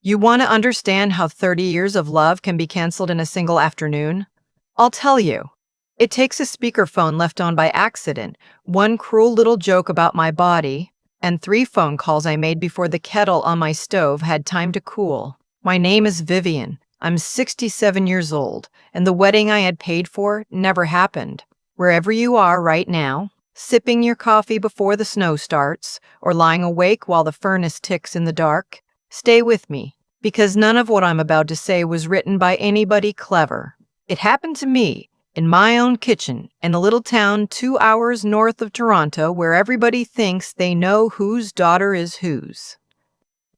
You want to understand how 30 years of love can be canceled in a single afternoon? I'll tell you. It takes a speakerphone left on by accident, one cruel little joke about my body, and 3 phone calls I made before the kettle on my stove had time to cool. My name is Vivian. I'm 67 years old, and the wedding I had paid for never happened. Wherever you are right now, sipping your coffee before the snow starts, or lying awake while the furnace ticks in the dark, stay with me, because none of what I'm about to say was written by anybody clever. It happened to me, in my own kitchen, in a little town 2 hours north of Toronto where everybody thinks they know whose daughter is whose.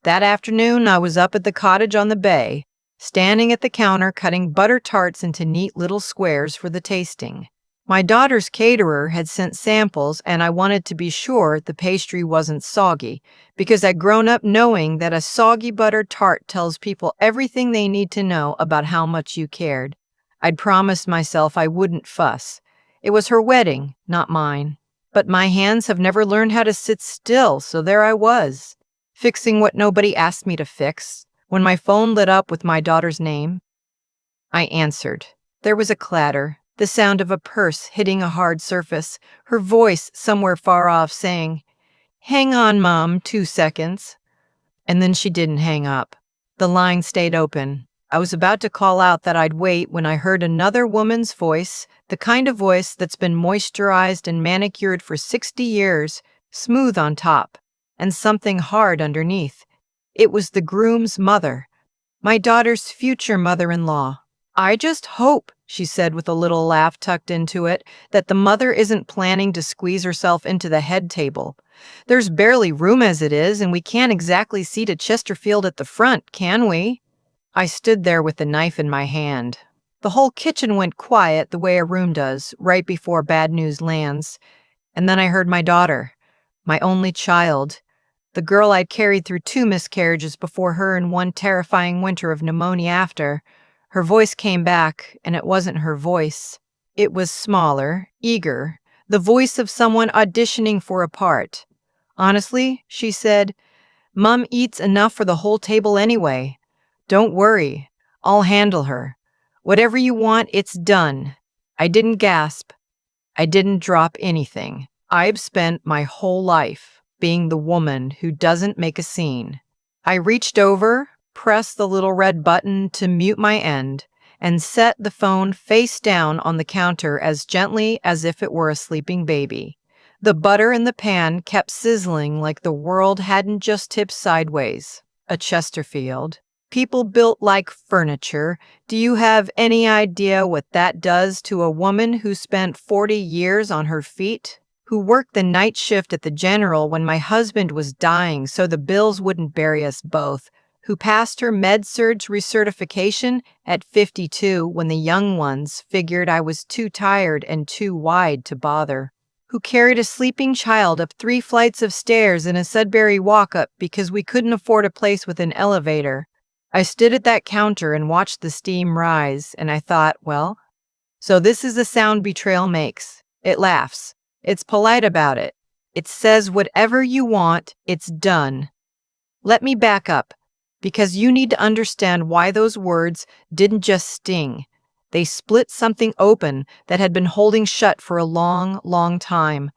That afternoon, I was up at the cottage on the bay, standing at the counter cutting butter tarts into neat little squares for the tasting. My daughter's caterer had sent samples, and I wanted to be sure the pastry wasn't soggy, because I'd grown up knowing that a soggy butter tart tells people everything they need to know about how much you cared. I'd promised myself I wouldn't fuss. It was her wedding, not mine. But my hands have never learned how to sit still, so there I was, fixing what nobody asked me to fix. When my phone lit up with my daughter's name, I answered. There was a clatter, the sound of a purse hitting a hard surface, her voice somewhere far off saying, "Hang on, Mom, 2 seconds." And then she didn't hang up. The line stayed open. I was about to call out that I'd wait when I heard another woman's voice, the kind of voice that's been moisturized and manicured for 60 years, smooth on top, and something hard underneath. It was the groom's mother, my daughter's future mother-in-law. "I just hope," she said with a little laugh tucked into it, "that the mother isn't planning to squeeze herself into the head table. There's barely room as it is, and we can't exactly seat a Chesterfield at the front, can we?" I stood there with the knife in my hand. The whole kitchen went quiet the way a room does, right before bad news lands. And then I heard my daughter, my only child, the girl I'd carried through 2 miscarriages before her and 1 terrifying winter of pneumonia after. Her voice came back, and it wasn't her voice. It was smaller, eager, the voice of someone auditioning for a part. "Honestly," she said, "Mom eats enough for the whole table anyway. Don't worry, I'll handle her. Whatever you want, it's done." I didn't gasp. I didn't drop anything. I've spent my whole life being the woman who doesn't make a scene. I reached over, pressed the little red button to mute my end, and set the phone face down on the counter as gently as if it were a sleeping baby. The butter in the pan kept sizzling like the world hadn't just tipped sideways. A Chesterfield. People built like furniture. Do you have any idea what that does to a woman who spent 40 years on her feet? Who worked the night shift at the General when my husband was dying so the bills wouldn't bury us both? Who passed her med-surg recertification at 52 when the young ones figured I was too tired and too wide to bother? Who carried a sleeping child up 3 flights of stairs in a Sudbury walk-up because we couldn't afford a place with an elevator? I stood at that counter and watched the steam rise, and I thought, well, so this is the sound betrayal makes. It laughs. It's polite about it. It says whatever you want, it's done. Let me back up, because you need to understand why those words didn't just sting. They split something open that had been holding shut for a long, long time.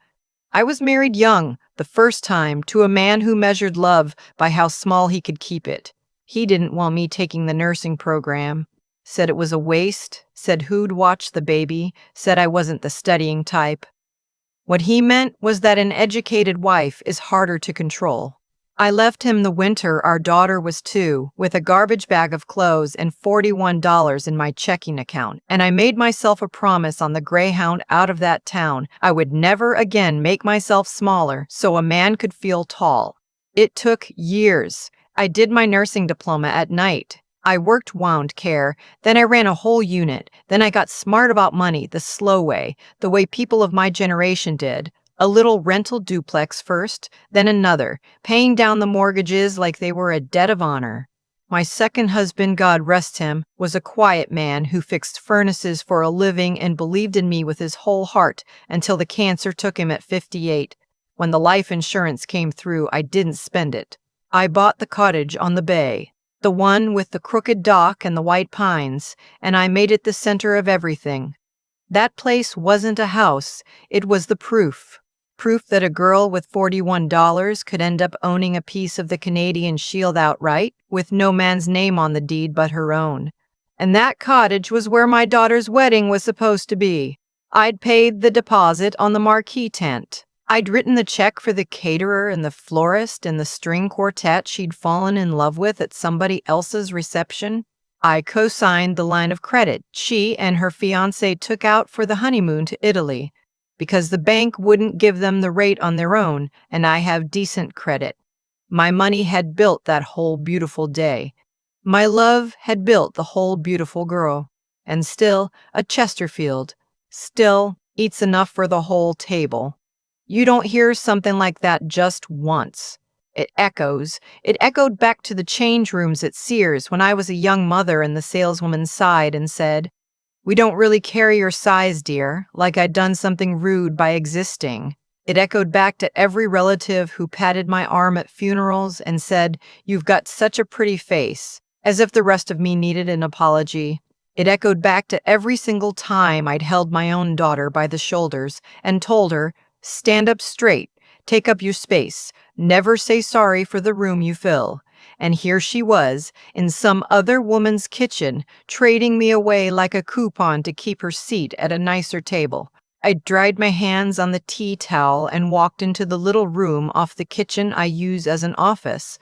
I was married young, the first time, to a man who measured love by how small he could keep it. He didn't want me taking the nursing program, said it was a waste, said who'd watch the baby, said I wasn't the studying type. What he meant was that an educated wife is harder to control. I left him the winter our daughter was 2, with a garbage bag of clothes and $41 in my checking account, and I made myself a promise on the Greyhound out of that town I would never again make myself smaller so a man could feel tall. It took years. I did my nursing diploma at night. I worked wound care, then I ran a whole unit, then I got smart about money the slow way, the way people of my generation did. A little rental duplex first, then another, paying down the mortgages like they were a debt of honor. My second husband, God rest him, was a quiet man who fixed furnaces for a living and believed in me with his whole heart until the cancer took him at 58. When the life insurance came through, I didn't spend it. I bought the cottage on the bay. The one with the crooked dock and the white pines, and I made it the center of everything. That place wasn't a house, it was the proof. Proof that a girl with $41 could end up owning a piece of the Canadian Shield outright, with no man's name on the deed but her own. And that cottage was where my daughter's wedding was supposed to be. I'd paid the deposit on the marquee tent. I'd written the check for the caterer and the florist and the string quartet she'd fallen in love with at somebody else's reception. I co-signed the line of credit she and her fiancé took out for the honeymoon to Italy, because the bank wouldn't give them the rate on their own, and I have decent credit. My money had built that whole beautiful day. My love had built the whole beautiful girl. And still, a Chesterfield still eats enough for the whole table. You don't hear something like that just once. It echoes. It echoed back to the change rooms at Sears when I was a young mother and the saleswoman sighed and said, "We don't really carry your size, dear," like I'd done something rude by existing. It echoed back to every relative who patted my arm at funerals and said, "You've got such a pretty face," as if the rest of me needed an apology. It echoed back to every single time I'd held my own daughter by the shoulders and told her, "Stand up straight, take up your space, never say sorry for the room you fill." And here she was, in some other woman's kitchen, trading me away like a coupon to keep her seat at a nicer table. I dried my hands on the tea towel and walked into the little room off the kitchen I use as an office.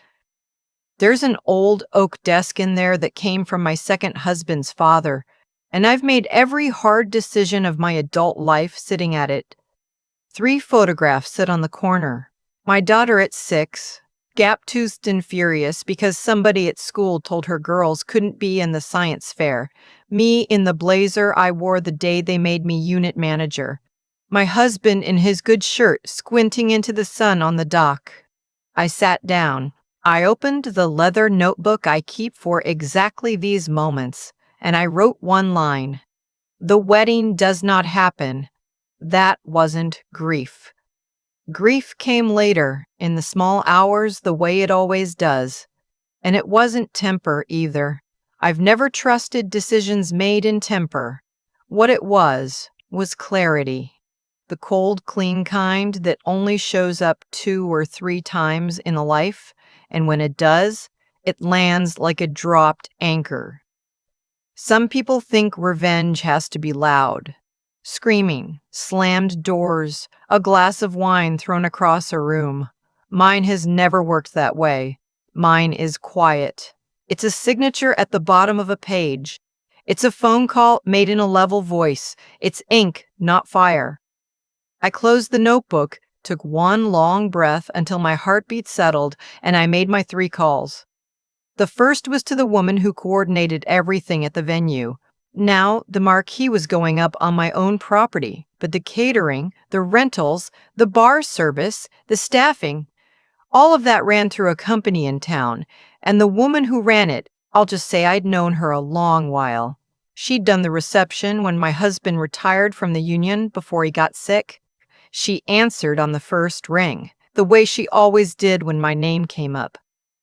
There's an old oak desk in there that came from my second husband's father, and I've made every hard decision of my adult life sitting at it. 3 photographs sit on the corner. My daughter at 6, gap-toothed and furious because somebody at school told her girls couldn't be in the science fair. Me in the blazer I wore the day they made me unit manager. My husband in his good shirt squinting into the sun on the dock. I sat down. I opened the leather notebook I keep for exactly these moments, and I wrote one line. The wedding does not happen. That wasn't grief. Grief came later, in the small hours, the way it always does. And it wasn't temper either. I've never trusted decisions made in temper. What it was clarity. The cold, clean kind that only shows up 2 or 3 times in a life, and when it does, it lands like a dropped anchor. Some people think revenge has to be loud. Screaming, slammed doors, a glass of wine thrown across a room. Mine has never worked that way. Mine is quiet. It's a signature at the bottom of a page. It's a phone call made in a level voice. It's ink, not fire. I closed the notebook, took one long breath until my heartbeat settled, and I made my 3 calls. The first was to the woman who coordinated everything at the venue. Now, the marquee was going up on my own property, but the catering, the rentals, the bar service, the staffing, all of that ran through a company in town, and the woman who ran it, I'll just say I'd known her a long while. She'd done the reception when my husband retired from the union before he got sick. She answered on the first ring, the way she always did when my name came up.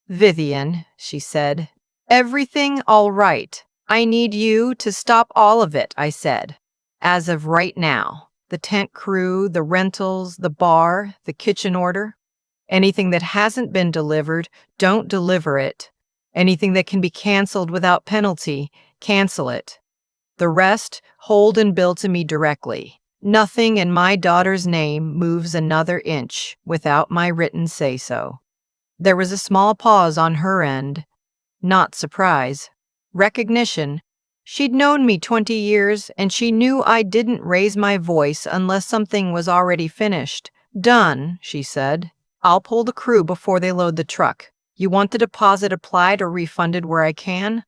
"Vivian," she said, "everything all right? I need you to stop all of it," I said. "As of right now. The tent crew, the rentals, the bar, the kitchen order. Anything that hasn't been delivered, don't deliver it. Anything that can be canceled without penalty, cancel it. The rest, hold and bill to me directly. Nothing in my daughter's name moves another inch without my written say-so." There was a small pause on her end. Not surprise. Recognition. She'd known me 20 years, and she knew I didn't raise my voice unless something was already finished. "Done," she said. "I'll pull the crew before they load the truck. You want the deposit applied or refunded where I can?"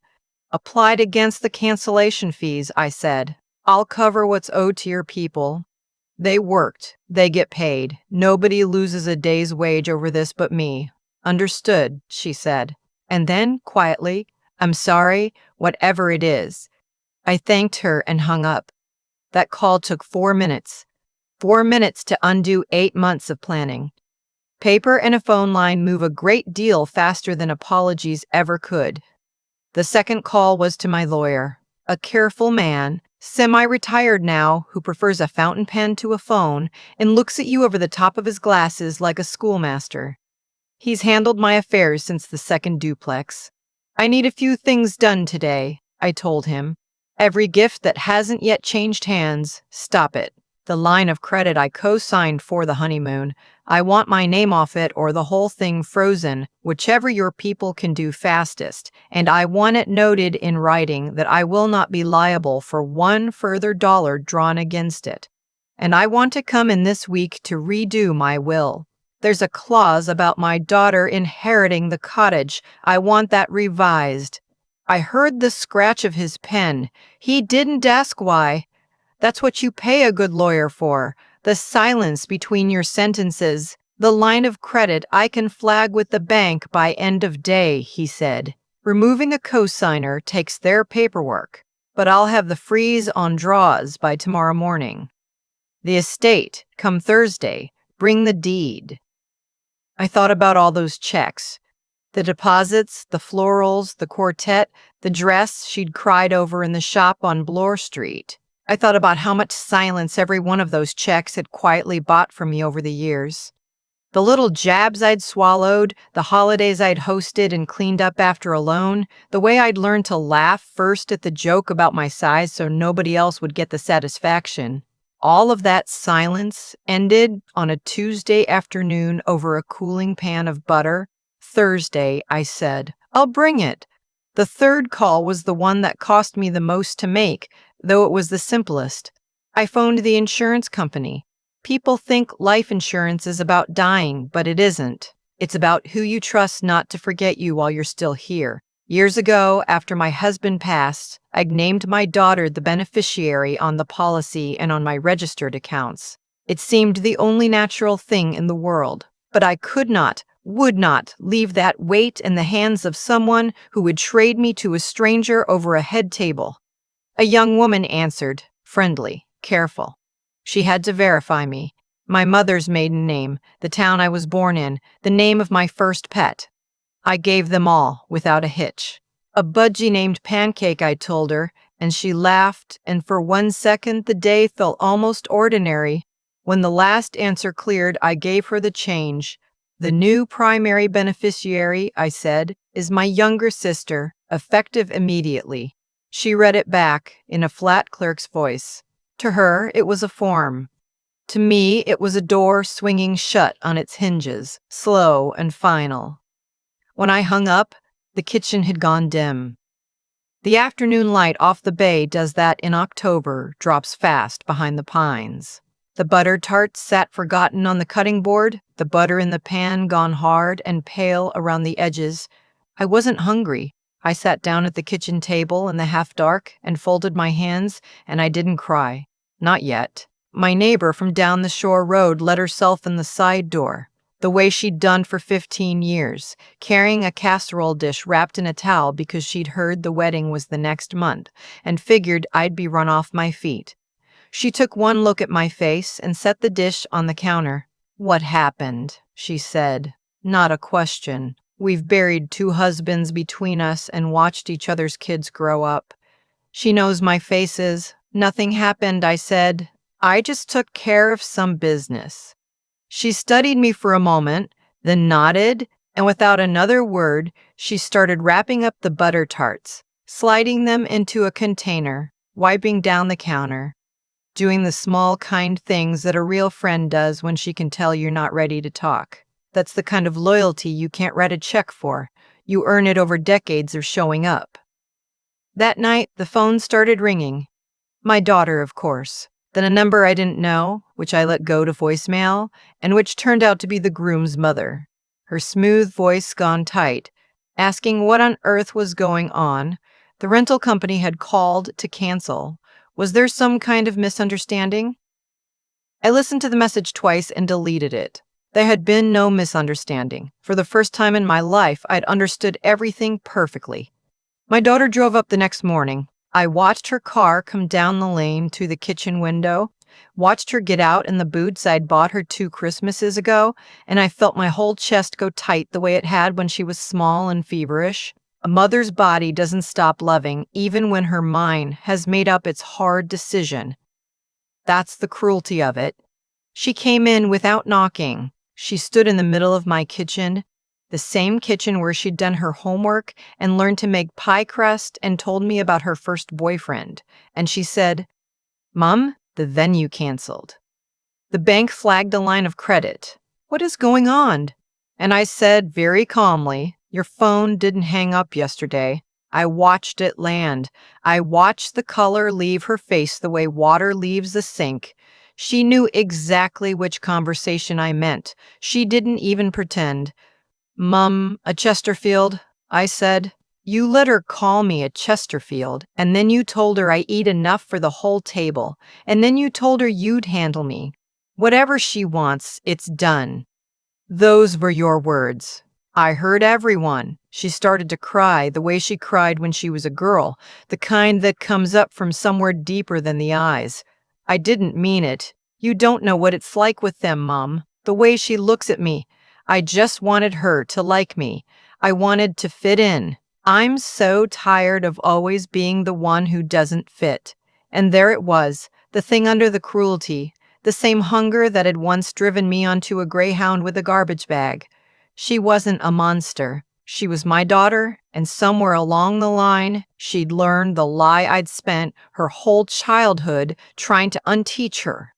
"Applied against the cancellation fees," I said. "I'll cover what's owed to your people. They worked. They get paid. Nobody loses a day's wage over this but me." "Understood," she said. And then, quietly, "I'm sorry, whatever it is." I thanked her and hung up. That call took 4 minutes. 4 minutes to undo 8 months of planning. Paper and a phone line move a great deal faster than apologies ever could. The second call was to my lawyer, a careful man, semi-retired now, who prefers a fountain pen to a phone and looks at you over the top of his glasses like a schoolmaster. He's handled my affairs since the second duplex. I need a few things done today, I told him. Every gift that hasn't yet changed hands, stop it. The line of credit I co-signed for the honeymoon, I want my name off it or the whole thing frozen, whichever your people can do fastest, and I want it noted in writing that I will not be liable for one further dollar drawn against it. And I want to come in this week to redo my will. There's a clause about my daughter inheriting the cottage. I want that revised. I heard the scratch of his pen. He didn't ask why. That's what you pay a good lawyer for. The silence between your sentences. The line of credit I can flag with the bank by end of day, he said. Removing a cosigner takes their paperwork, but I'll have the freeze on draws by tomorrow morning. The estate, come Thursday, bring the deed. I thought about all those checks. The deposits, the florals, the quartet, the dress she'd cried over in the shop on Bloor Street. I thought about how much silence every one of those checks had quietly bought for me over the years. The little jabs I'd swallowed, the holidays I'd hosted and cleaned up after alone, the way I'd learned to laugh first at the joke about my size so nobody else would get the satisfaction. All of that silence ended on a Tuesday afternoon over a cooling pan of butter. Thursday, I said, I'll bring it. The third call was the one that cost me the most to make, though it was the simplest. I phoned the insurance company. People think life insurance is about dying, but it isn't. It's about who you trust not to forget you while you're still here. Years ago, after my husband passed, I named my daughter the beneficiary on the policy and on my registered accounts. It seemed the only natural thing in the world, but I would not leave that weight in the hands of someone who would trade me to a stranger over a head table. A young woman answered, friendly, careful. She had to verify me. My mother's maiden name, the town I was born in, the name of my first pet. I gave them all, without a hitch. A budgie named Pancake, I told her, and she laughed, and for 1 second the day felt almost ordinary. When the last answer cleared, I gave her the change. The new primary beneficiary, I said, is my younger sister, effective immediately. She read it back in a flat clerk's voice. To her, it was a form. To me, it was a door swinging shut on its hinges, slow and final. When I hung up, the kitchen had gone dim. The afternoon light off the bay does that in October, drops fast behind the pines. The butter tarts sat forgotten on the cutting board, the butter in the pan gone hard and pale around the edges. I wasn't hungry. I sat down at the kitchen table in the half-dark and folded my hands, and I didn't cry. Not yet. My neighbor from down the shore road let herself in the side door, the way she'd done for 15 years, carrying a casserole dish wrapped in a towel because she'd heard the wedding was the next month and figured I'd be run off my feet. She took one look at my face and set the dish on the counter. What happened? She said. Not a question. We've buried 2 husbands between us and watched each other's kids grow up. She knows my faces. Nothing happened, I said. I just took care of some business. She studied me for a moment, then nodded, and without another word, she started wrapping up the butter tarts, sliding them into a container, wiping down the counter, doing the small, kind things that a real friend does when she can tell you're not ready to talk. That's the kind of loyalty you can't write a check for. You earn it over decades of showing up. That night, the phone started ringing. My daughter, of course. Then a number I didn't know, which I let go to voicemail, and which turned out to be the groom's mother. Her smooth voice gone tight, asking what on earth was going on. The rental company had called to cancel. Was there some kind of misunderstanding? I listened to the message twice and deleted it. There had been no misunderstanding. For the first time in my life, I'd understood everything perfectly. My daughter drove up the next morning. I watched her car come down the lane to the kitchen window, watched her get out in the boots I'd bought her 2 Christmases ago, and I felt my whole chest go tight the way it had when she was small and feverish. A mother's body doesn't stop loving even when her mind has made up its hard decision. That's the cruelty of it. She came in without knocking. She stood in the middle of my kitchen, the same kitchen where she'd done her homework and learned to make pie crust and told me about her first boyfriend. And she said, "Mom, the venue canceled. The bank flagged a line of credit. What is going on?" And I said very calmly, "Your phone didn't hang up yesterday. I watched it land. I watched the color leave her face the way water leaves the sink." She knew exactly which conversation I meant. She didn't even pretend. "Mum, a Chesterfield," I said. "You let her call me a Chesterfield, and then you told her I eat enough for the whole table, and then you told her you'd handle me. Whatever she wants, it's done." Those were your words. I heard everyone. She started to cry the way she cried when she was a girl, the kind that comes up from somewhere deeper than the eyes. I didn't mean it. You don't know what it's like with them, Mom. The way she looks at me. I just wanted her to like me. I wanted to fit in. I'm so tired of always being the one who doesn't fit. And there it was, the thing under the cruelty, the same hunger that had once driven me onto a greyhound with a garbage bag. She wasn't a monster. She was my daughter, and somewhere along the line, she'd learned the lie I'd spent her whole childhood trying to unteach her.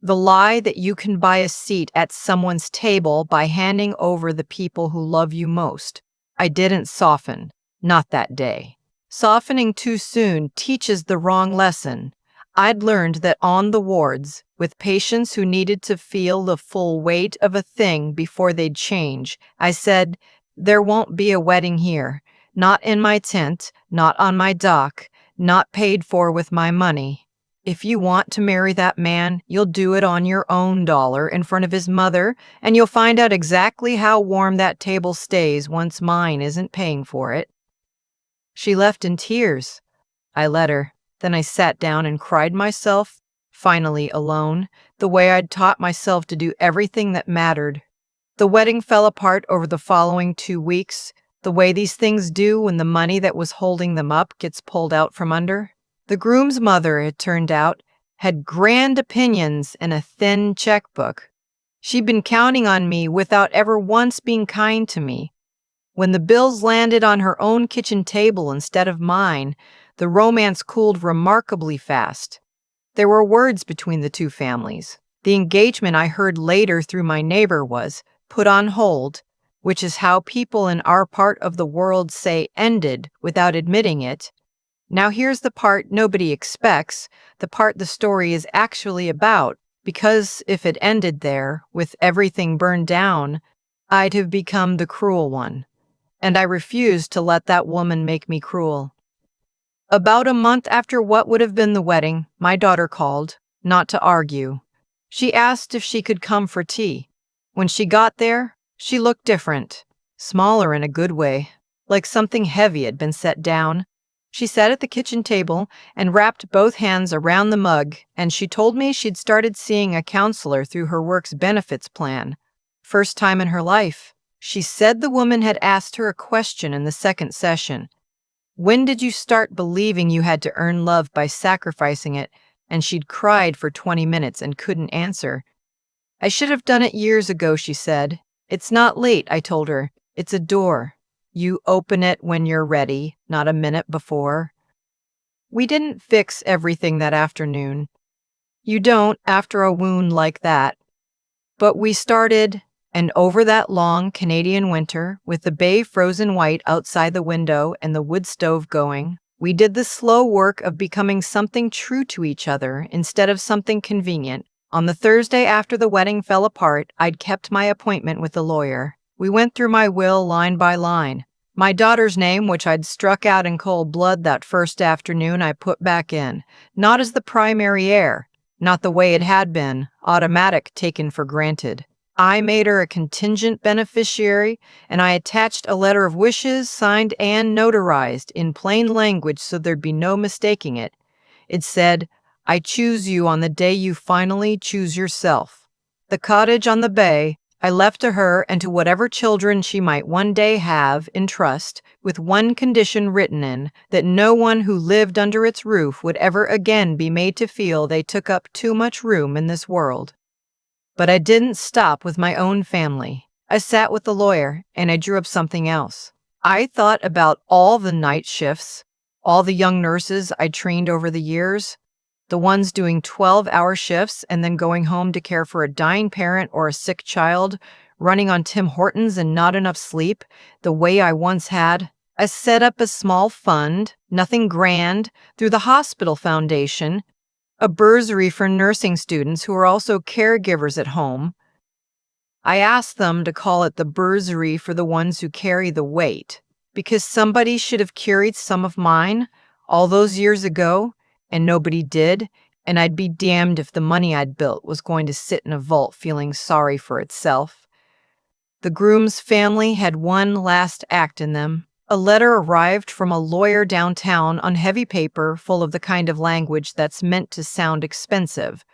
The lie that you can buy a seat at someone's table by handing over the people who love you most. I didn't soften, not that day. Softening too soon teaches the wrong lesson. I'd learned that on the wards, with patients who needed to feel the full weight of a thing before they'd change, I said, "There won't be a wedding here. Not in my tent, not on my dock, not paid for with my money. If you want to marry that man, you'll do it on your own dollar in front of his mother, and you'll find out exactly how warm that table stays once mine isn't paying for it." She left in tears. I let her. Then I sat down and cried myself, finally alone, the way I'd taught myself to do everything that mattered. The wedding fell apart over the following 2 weeks, the way these things do when the money that was holding them up gets pulled out from under. The groom's mother, it turned out, had grand opinions and a thin checkbook. She'd been counting on me without ever once being kind to me. When the bills landed on her own kitchen table instead of mine, the romance cooled remarkably fast. There were words between the two families. The engagement, I heard later through my neighbor, was put on hold, which is how people in our part of the world say ended without admitting it. Now here's the part nobody expects, the part the story is actually about, because if it ended there, with everything burned down, I'd have become the cruel one. And I refused to let that woman make me cruel. About a month after what would have been the wedding, my daughter called, not to argue. She asked if she could come for tea. When she got there, she looked different, smaller in a good way, like something heavy had been set down. She sat at the kitchen table and wrapped both hands around the mug, and she told me she'd started seeing a counselor through her work's benefits plan. First time in her life. She said the woman had asked her a question in the second session. When did you start believing you had to earn love by sacrificing it? And she'd cried for 20 minutes and couldn't answer. I should have done it years ago, she said. It's not late, I told her. It's a door. You open it when you're ready, not a minute before. We didn't fix everything that afternoon. You don't after a wound like that. But we started, and over that long Canadian winter, with the bay frozen white outside the window and the wood stove going, we did the slow work of becoming something true to each other instead of something convenient. On the Thursday after the wedding fell apart, I'd kept my appointment with the lawyer. We went through my will line by line. My daughter's name, which I'd struck out in cold blood that first afternoon, I put back in, not as the primary heir, not the way it had been, automatic, taken for granted. I made her a contingent beneficiary, and I attached a letter of wishes, signed and notarized, in plain language so there'd be no mistaking it. It said, "I choose you on the day you finally choose yourself." The cottage on the bay I left to her and to whatever children she might one day have in trust, with one condition written in, that no one who lived under its roof would ever again be made to feel they took up too much room in this world. But I didn't stop with my own family. I sat with the lawyer and I drew up something else. I thought about all the night shifts, all the young nurses I trained over the years, the ones doing 12-hour shifts and then going home to care for a dying parent or a sick child, running on Tim Hortons and not enough sleep, the way I once had. I set up a small fund, nothing grand, through the hospital foundation, a bursary for nursing students who are also caregivers at home. I asked them to call it the bursary for the ones who carry the weight, because somebody should have carried some of mine all those years ago, and nobody did, and I'd be damned if the money I'd built was going to sit in a vault feeling sorry for itself. The groom's family had one last act in them. A letter arrived from a lawyer downtown on heavy paper full of the kind of language that's meant to sound expensive.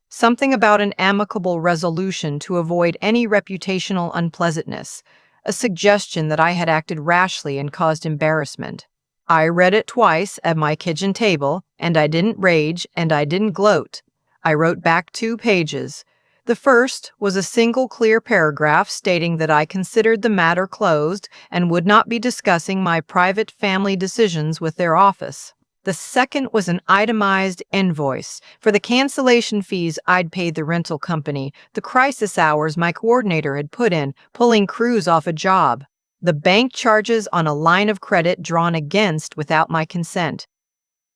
Something about an amicable resolution to avoid any reputational unpleasantness, a suggestion that I had acted rashly and caused embarrassment. I read it twice at my kitchen table, and I didn't rage and I didn't gloat. I wrote back 2 pages. The first was a single clear paragraph stating that I considered the matter closed and would not be discussing my private family decisions with their office. The second was an itemized invoice for the cancellation fees I'd paid the rental company, the crisis hours my coordinator had put in, pulling crews off a job, the bank charges on a line of credit drawn against without my consent.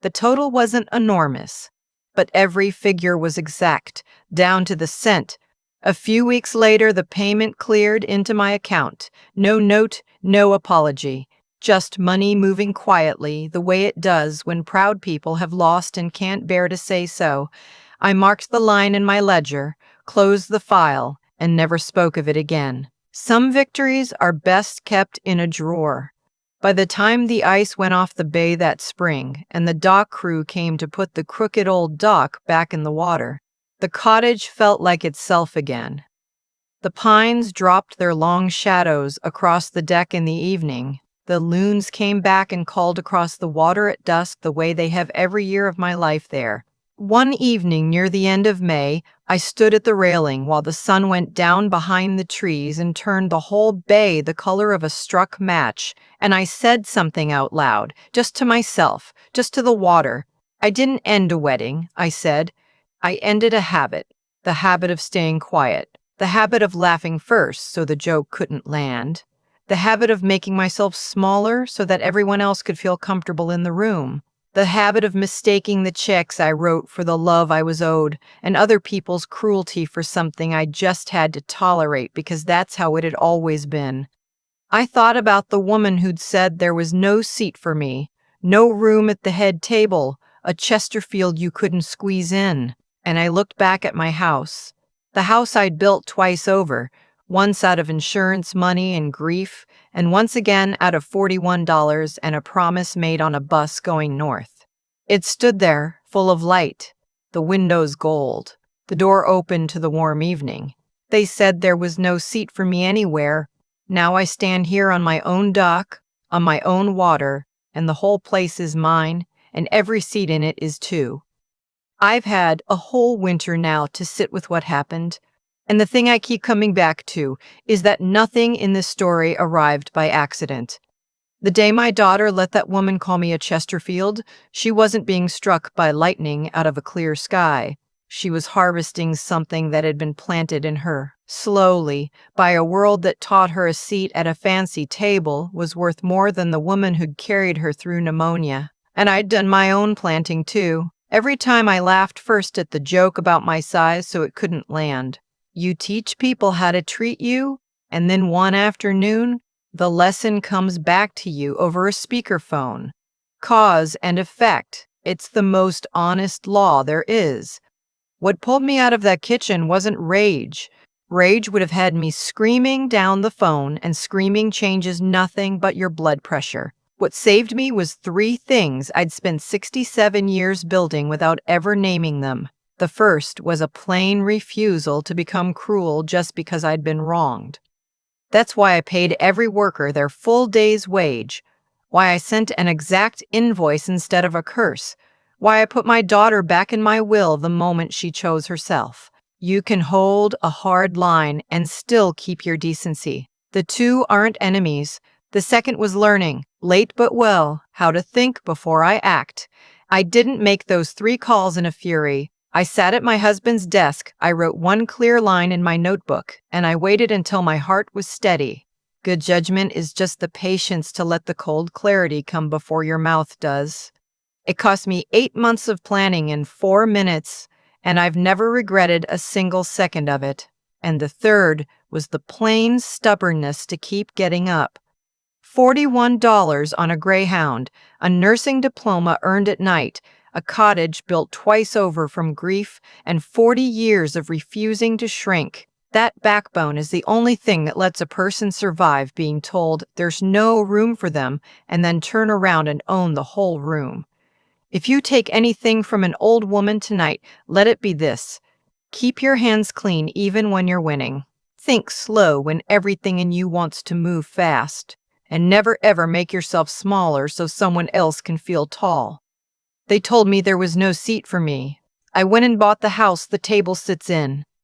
The total wasn't enormous, but every figure was exact, down to the cent. A few weeks later, the payment cleared into my account. No note, no apology. Just money moving quietly, the way it does when proud people have lost and can't bear to say so. I marked the line in my ledger, closed the file, and never spoke of it again. Some victories are best kept in a drawer. By the time the ice went off the bay that spring and the dock crew came to put the crooked old dock back in the water, the cottage felt like itself again. The pines dropped their long shadows across the deck in the evening. The loons came back and called across the water at dusk the way they have every year of my life there. One evening near the end of May, I stood at the railing while the sun went down behind the trees and turned the whole bay the color of a struck match, and I said something out loud, just to myself, just to the water. I didn't end a wedding, I said. I ended a habit, the habit of staying quiet, the habit of laughing first so the joke couldn't land, the habit of making myself smaller so that everyone else could feel comfortable in the room. The habit of mistaking the checks I wrote for the love I was owed and other people's cruelty for something I just had to tolerate because that's how it had always been. I thought about the woman who'd said there was no seat for me, no room at the head table, a Chesterfield you couldn't squeeze in, and I looked back at my house, the house I'd built twice over, once out of insurance money and grief, and once again out of $41 and a promise made on a bus going north. It stood there, full of light, the windows gold, the door open to the warm evening. They said there was no seat for me anywhere. Now I stand here on my own dock, on my own water, and the whole place is mine, and every seat in it is too. I've had a whole winter now to sit with what happened. And the thing I keep coming back to is that nothing in this story arrived by accident. The day my daughter let that woman call me a Chesterfield, she wasn't being struck by lightning out of a clear sky. She was harvesting something that had been planted in her, slowly, by a world that taught her a seat at a fancy table was worth more than the woman who'd carried her through pneumonia. And I'd done my own planting too. Every time I laughed first at the joke about my size so it couldn't land. You teach people how to treat you, and then one afternoon, the lesson comes back to you over a speakerphone. Cause and effect. It's the most honest law there is. What pulled me out of that kitchen wasn't rage. Rage would have had me screaming down the phone, and screaming changes nothing but your blood pressure. What saved me was 3 things I'd spent 67 years building without ever naming them. The first was a plain refusal to become cruel just because I'd been wronged. That's why I paid every worker their full day's wage. why I sent an exact invoice instead of a curse, why I put my daughter back in my will the moment she chose herself. You can hold a hard line and still keep your decency. The two aren't enemies. The second was learning, late but well, how to think before I act. I didn't make those 3 calls in a fury. I sat at my husband's desk, I wrote one clear line in my notebook, and I waited until my heart was steady. Good judgment is just the patience to let the cold clarity come before your mouth does. It cost me 8 months of planning in 4 minutes, and I've never regretted a single second of it. And the third was the plain stubbornness to keep getting up. $41 on a Greyhound, a nursing diploma earned at night, a cottage built twice over from grief, and 40 years of refusing to shrink. That backbone is the only thing that lets a person survive being told there's no room for them and then turn around and own the whole room. If you take anything from an old woman tonight, let it be this. Keep your hands clean even when you're winning. Think slow when everything in you wants to move fast. And never ever make yourself smaller so someone else can feel tall. They told me there was no seat for me. I went and bought the house the table sits in.